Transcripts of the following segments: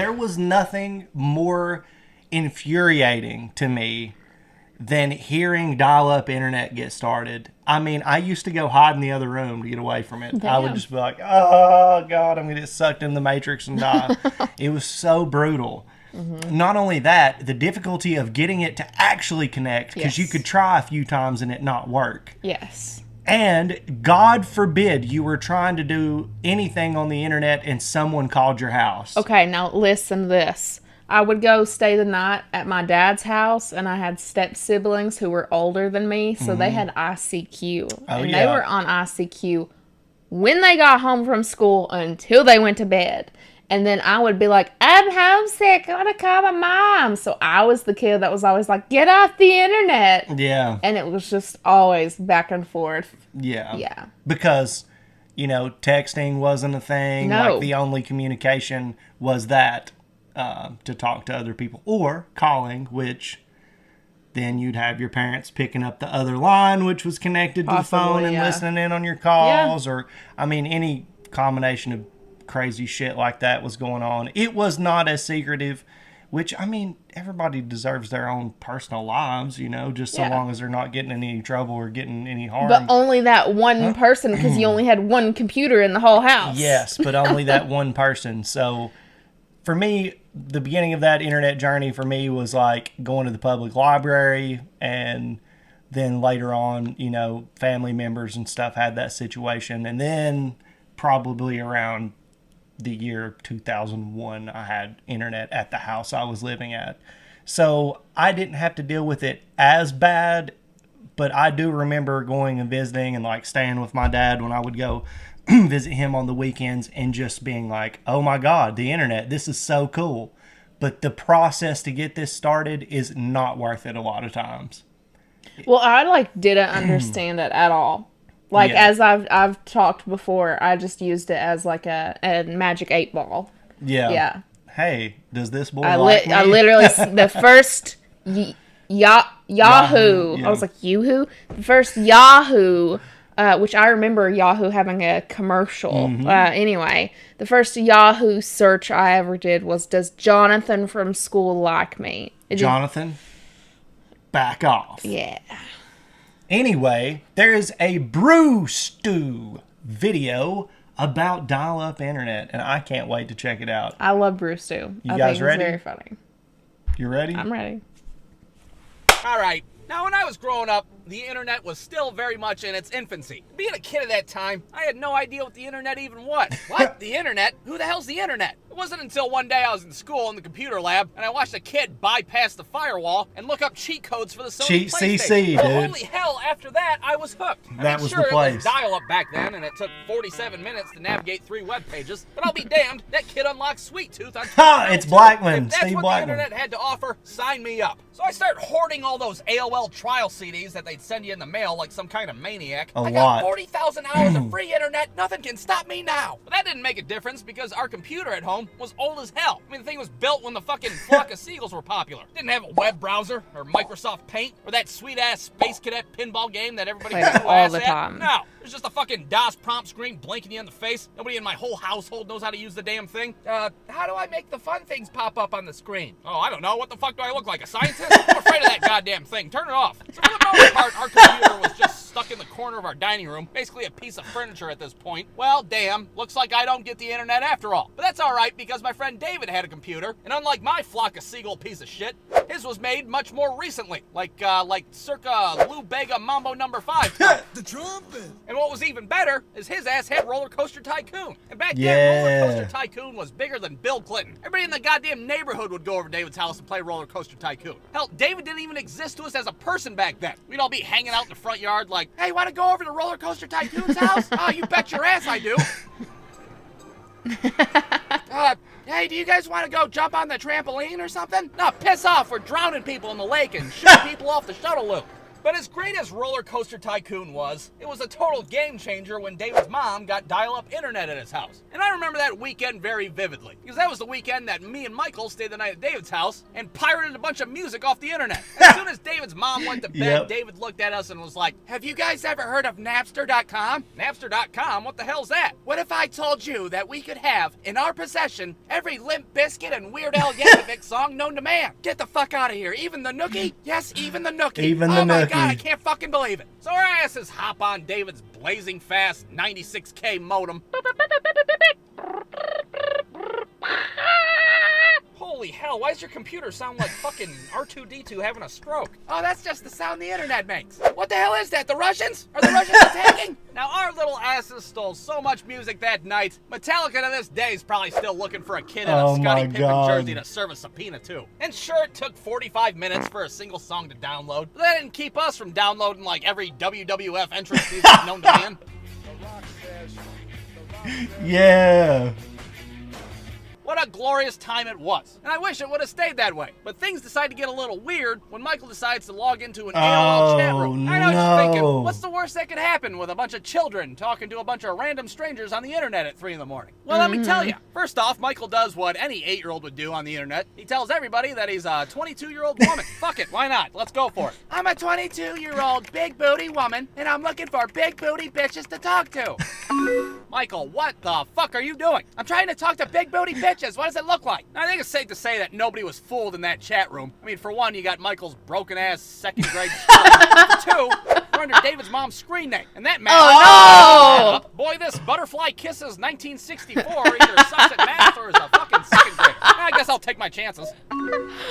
there was nothing more infuriating to me than hearing dial-up internet get started. I mean, I used to go hide in the other room to get away from it. Damn. I would just be like, oh, God, I'm going to get sucked in the Matrix and die. It was so brutal. Mm-hmm. Not only that, the difficulty of getting it to actually connect, because you could try a few times and it not work. Yes. And God forbid you were trying to do anything on the internet and someone called your house. Okay, now listen to this. I would go stay the night at my dad's house, and I had step siblings who were older than me, so they had ICQ. And they were on ICQ when they got home from school until they went to bed. And then I would be like, I'm homesick, I want to call my mom. So I was the kid that was always like, get off the internet. Yeah. And it was just always back and forth. Yeah. Yeah. Because, texting wasn't a thing. No. Like, the only communication was that. To talk to other people, or calling, which then you'd have your parents picking up the other line, which was connected to the phone and listening in on your calls, or any combination of crazy shit like that was going on. It was not as secretive, which everybody deserves their own personal lives, just so long as they're not getting in any trouble or getting any harm. But only that one person, because you only had one computer in the whole house. Yes, but only that one person. So for me, the beginning of that internet journey for me was like going to the public library, and then later on, family members and stuff had that situation. And then probably around the year 2001, I had internet at the house I was living at. So I didn't have to deal with it as bad, but I do remember going and visiting and like staying with my dad when I would go visit him on the weekends and just being like, oh my God, the internet, this is so cool. But the process to get this started is not worth it a lot of times. Well, I didn't understand it at all. As I've talked before, I just used it as like a magic 8-ball. Yeah. Yeah. Hey, does this boy like me? I literally, the first Yahoo. Yeah. I was like, Yoo-hoo? The first Yahoo, which I remember Yahoo having a commercial. Mm-hmm. Anyway, the first Yahoo search I ever did was, does Jonathan from school like me? Jonathan, back off. Yeah. Anyway, there is a brewstew video about dial-up internet, and I can't wait to check it out. I love brewstew. You guys ready? It's very funny. You ready? I'm ready. All right. Now, when I was growing up, the internet was still very much in its infancy. Being a kid at that time, I had no idea what the internet even was. What? The internet? Who the hell's the internet? It wasn't until one day I was in school in the computer lab, and I watched a kid bypass the firewall and look up cheat codes for the Sony Cheat PlayStation. CC, dude. Well, holy hell, after that, I was hooked. That was sure, the place. It was dial-up back then, and it took 47 minutes to navigate 3 web pages, but I'll be damned, that kid unlocked Sweet Tooth on Ha! It's Blackman. If that's Steve what Blackman. the internet had to offer, sign me up. So I started hoarding all those AOL trial CDs that they'd send you in the mail like some kind of maniac. I got 40,000 hours of free internet. Nothing can stop me now. But that didn't make a difference because our computer at home was old as hell. I mean, the thing was built when the fucking flock of seagulls were popular. Didn't have a web browser or Microsoft Paint or that sweet-ass Space Cadet pinball game that everybody Played had it all the time. No. There's just a fucking DOS prompt screen blinking you in the face. Nobody in my whole household knows how to use the damn thing. How do I make the fun things pop up on the screen? Oh, I don't know. What the fuck do I look like, a scientist? I'm afraid of that goddamn thing. Turn it off. So for the most part, our computer was just stuck in the corner of our dining room. Basically a piece of furniture at this point. Well, damn. Looks like I don't get the internet after all. But that's alright because my friend David had a computer, and unlike my flock of seagull piece of shit, his was made much more recently. Like circa Lou Bega Mambo number 5. The trumpet! And what was even better is his ass had Roller Coaster Tycoon. And back then, Roller Coaster Tycoon was bigger than Bill Clinton. Everybody in the goddamn neighborhood would go over to David's house and play Roller Coaster Tycoon. Hell, David didn't even exist to us as a person back then. We'd all be hanging out in the front yard like, hey, want to go over to Roller Coaster Tycoon's house? Oh, you bet your ass I do. Hey, do you guys want to go jump on the trampoline or something? No, piss off. We're drowning people in the lake and shooting people off the shuttle loop. But as great as Roller Coaster Tycoon was, it was a total game changer when David's mom got dial-up internet at his house. And I remember that weekend very vividly, because that was the weekend that me and Michael stayed the night at David's house and pirated a bunch of music off the internet. As soon as David's mom went to bed, David looked at us and was like, "Have you guys ever heard of Napster.com? Napster.com? What the hell's that? What if I told you that we could have, in our possession, every Limp Bizkit and Weird Al Yankovic song known to man? Get the fuck out of here. Even the Nookie? Yes, even the Nookie. Even the Oh my Nookie. God, I can't fucking believe it." So our asses hop on David's blazing fast 96K modem. Holy hell, why does your computer sound like fucking R2-D2 having a stroke? Oh, that's just the sound the internet makes. What the hell is that? The Russians? Are the Russians attacking? Now, our little asses stole so much music that night, Metallica to this day is probably still looking for a kid in a Scottie Pippen jersey to serve a subpoena to. And sure, it took 45 minutes for a single song to download, but that didn't keep us from downloading like every WWF entrance music known to man. Yeah. What a glorious time it was. And I wish it would have stayed that way. But things decide to get a little weird when Michael decides to log into an AOL chat room. I know what you're thinking. What's the worst that could happen with a bunch of children talking to a bunch of random strangers on the internet at 3 in the morning? Well, let me tell you. First off, Michael does what any 8-year-old would do on the internet. He tells everybody that he's a 22-year-old woman. Fuck it, why not? Let's go for it. I'm a 22-year-old big booty woman, and I'm looking for big booty bitches to talk to. Michael, what the fuck are you doing? I'm trying to talk to big booty bitches. What does it look like? I think it's safe to say that nobody was fooled in that chat room. I mean, for one, you got Michael's broken-ass second grade spelling. For two, we're under David's mom's screen name, and that matters. Oh, no! Boy, this Butterfly Kisses 1964 either sucks at math or is a fucking second grade. I guess I'll take my chances.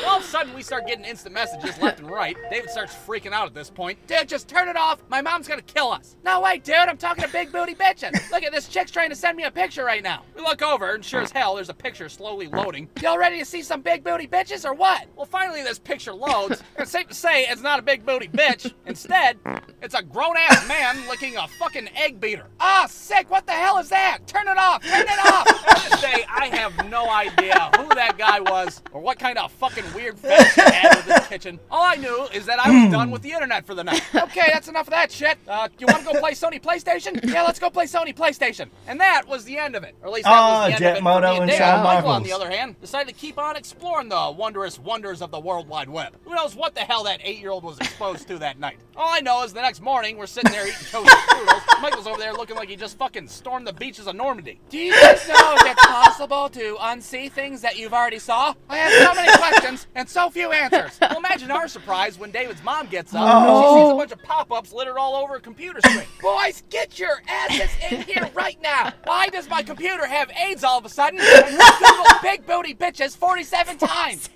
All of a sudden, we start getting instant messages left and right. David starts freaking out at this point. Dude, just turn it off. My mom's gonna kill us. No, wait, dude, I'm talking to big booty bitches. Look at this chick's trying to send me a picture right now. We look over, and sure as hell, there's a picture slowly loading. Y'all ready to see some big booty bitches or what? Well, finally, this picture loads. It's safe to say it's not a big booty bitch. Instead, it's a grown-ass man licking a fucking egg beater. Ah, sick, what the hell is that? Turn it off, turn it off. To this day, I have no idea who that guy was or what kind of fucking weird fetish he had with his kitchen. All I knew is that I was done with the internet for the night. Okay, that's enough of that shit. You want to go play Sony PlayStation? Yeah, let's go play Sony PlayStation. And that was the end of it. Or at least that was the end of it for me and David. Michael, on the other hand, decided to keep on exploring the wondrous wonders of the World Wide Web. Who knows what the hell that 8-year-old was exposed to that night? All I know is the next morning, we're sitting there eating toasted strudels. Michael's over there looking like he just fucking stormed the beaches of Normandy. Do you guys know if it's possible to unsee things that you've already saw? I have so many questions and so few answers. Well, imagine our surprise when David's mom gets up and she sees a bunch of pop-ups littered all over her computer screen. Boys, get your asses in here right now. Why does my computer have AIDS all of a sudden? And who Googled big booty bitches 47 times?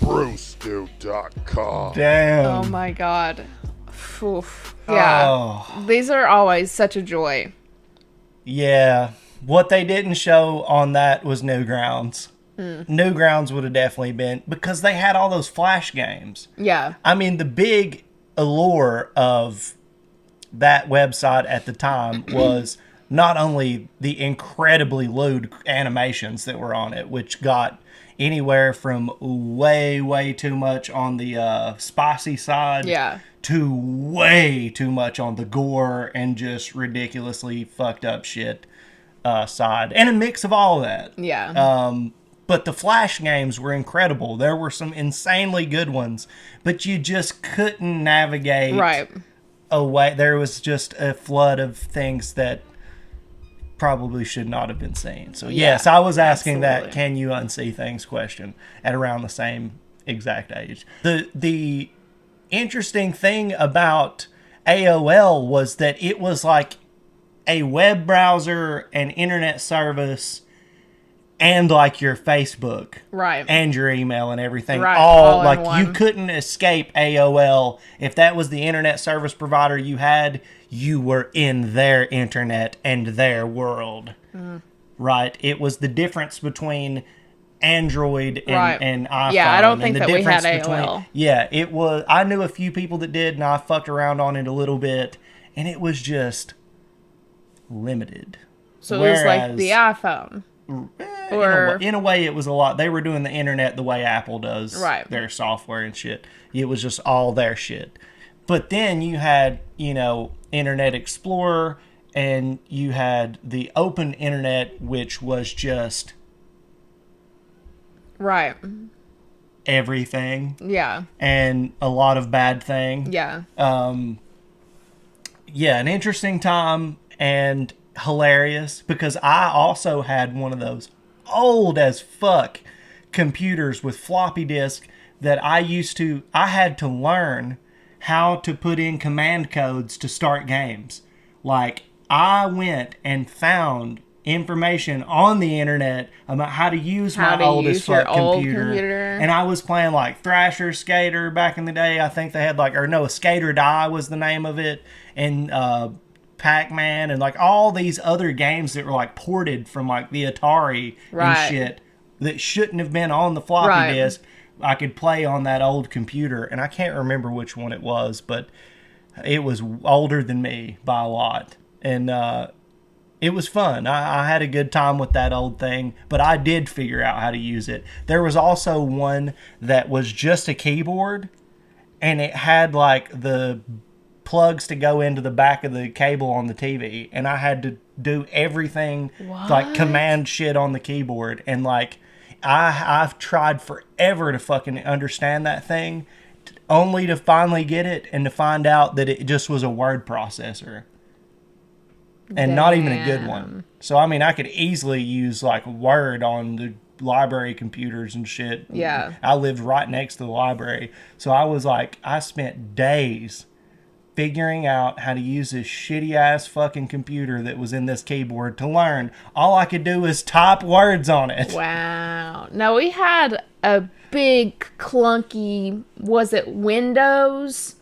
brewstew.com. Damn. Oh my god. Oof. Yeah. These are always such a joy. Yeah. What they didn't show on that was Newgrounds. Newgrounds would have definitely been, because they had all those Flash games. Yeah. I mean, the big allure of that website at the time was not only the incredibly lewd animations that were on it, which got anywhere from way too much on the spicy side to way too much on the gore and just ridiculously fucked up shit side, and a mix of all of that. But the Flash games were incredible. There were some insanely good ones, but you just couldn't navigate away. There was just a flood of things that probably should not have been seen. So yes, I was asking that can you unsee things question at around the same exact age. The interesting thing about AOL was that it was like a web browser, an internet service, and like your Facebook, and your email and everything, all like one. You couldn't escape AOL. If that was the internet service provider you had, you were in their internet and their world, right? It was the difference between Android and iPhone. Yeah, I don't think that we had AOL. It was. I knew a few people that did, and I fucked around on it a little bit, and it was just limited. So it was like the iPhone. Or in a way, it was a lot. They were doing the internet the way Apple does their software and shit. It was just all their shit. But then you had, Internet Explorer, and you had the open internet, which was just everything. Yeah. And a lot of bad thing. Yeah. Yeah, an interesting time and hilarious, because I also had one of those old as fuck computers with floppy disk that I had to learn how to put in command codes to start games. Like, I went and found information on the internet about how to use my old as fuck computer. And I was playing like Thrasher, Skater back in the day. I think they had Skater Die was the name of it. And Pac-Man and like all these other games that were like ported from like the Atari and shit that shouldn't have been on the floppy disk. I could play on that old computer, and I can't remember which one it was, but it was older than me by a lot. And it was fun. I had a good time with that old thing, but I did figure out how to use it. There was also one that was just a keyboard, and it had like the plugs to go into the back of the cable on the TV, and I had to do everything like command shit on the keyboard. And like I've tried forever to fucking understand that thing, only to finally get it and to find out that it just was a word processor. And not even a good one. So, I mean, I could easily use, like, Word on the library computers and shit. Yeah. I lived right next to the library. So, I spent days figuring out how to use this shitty-ass fucking computer that was in this keyboard to learn. All I could do was type words on it. Wow. No, we had a big, clunky, was it Windows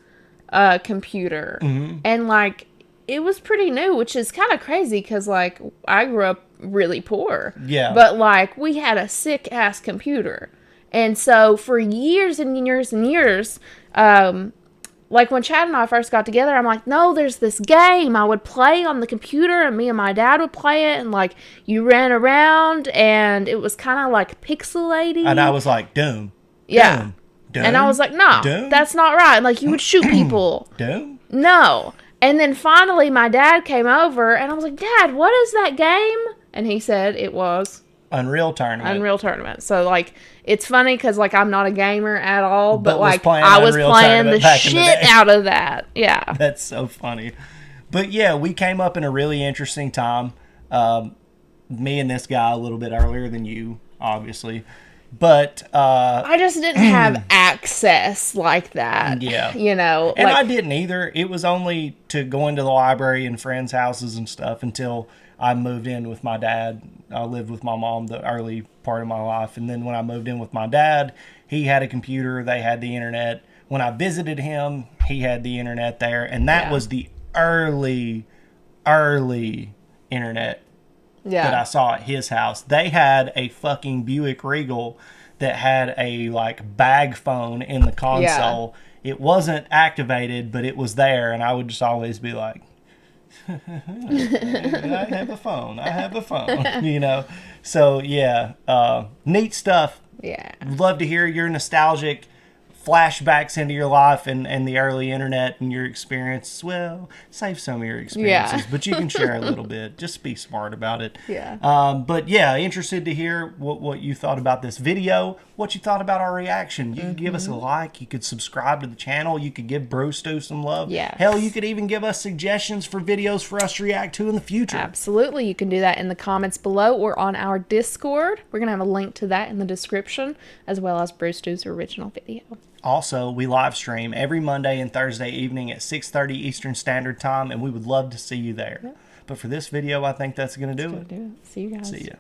computer? Mm-hmm. And, like, it was pretty new, which is kind of crazy because, like, I grew up really poor. Yeah. But, like, we had a sick-ass computer. And so for years and years and years, like, when Chad and I first got together, I'm like, no, there's this game I would play on the computer, and me and my dad would play it, and, like, you ran around, and it was kind of, like, pixelated. And I was like, Doom. Yeah. Doom. Doom. And I was like, no, Doom? That's not right. And, like, you would shoot people. Doom? No. And then finally my dad came over, and I was like, Dad, what is that game? And he said it was Unreal Tournament. So, like, it's funny because, like, I'm not a gamer at all, but like, I was playing the shit out of that. Yeah. That's so funny. But yeah, we came up in a really interesting time. Me and this guy a little bit earlier than you, obviously. But I just didn't have access like that. Yeah. And like, I didn't either. It was only to go into the library and friends' houses and stuff until I moved in with my dad. I lived with my mom the early part of my life. And then when I moved in with my dad, he had a computer. They had the internet. When I visited him, he had the internet there. And that was the early internet that I saw at his house. They had a fucking Buick Regal that had a like bag phone in the console. Yeah. It wasn't activated, but it was there, and I would just always be like, I have a phone, So yeah, neat stuff. Yeah. Love to hear your nostalgic flashbacks into your life and the early internet and your experience. Well, save some of your experiences, but you can share a little bit. Just be smart about it. Yeah. But yeah, interested to hear what you thought about this video, what you thought about our reaction. You could give us a like. You could subscribe to the channel. You could give Brewstew some love. Yes. Hell, you could even give us suggestions for videos for us to react to in the future. Absolutely. You can do that in the comments below or on our Discord. We're going to have a link to that in the description, as well as Brewstew's original video. Also, we live stream every Monday and Thursday evening at 6:30 Eastern Standard Time, and we would love to see you there. But for this video, I think that's going to do it. See you guys. See ya.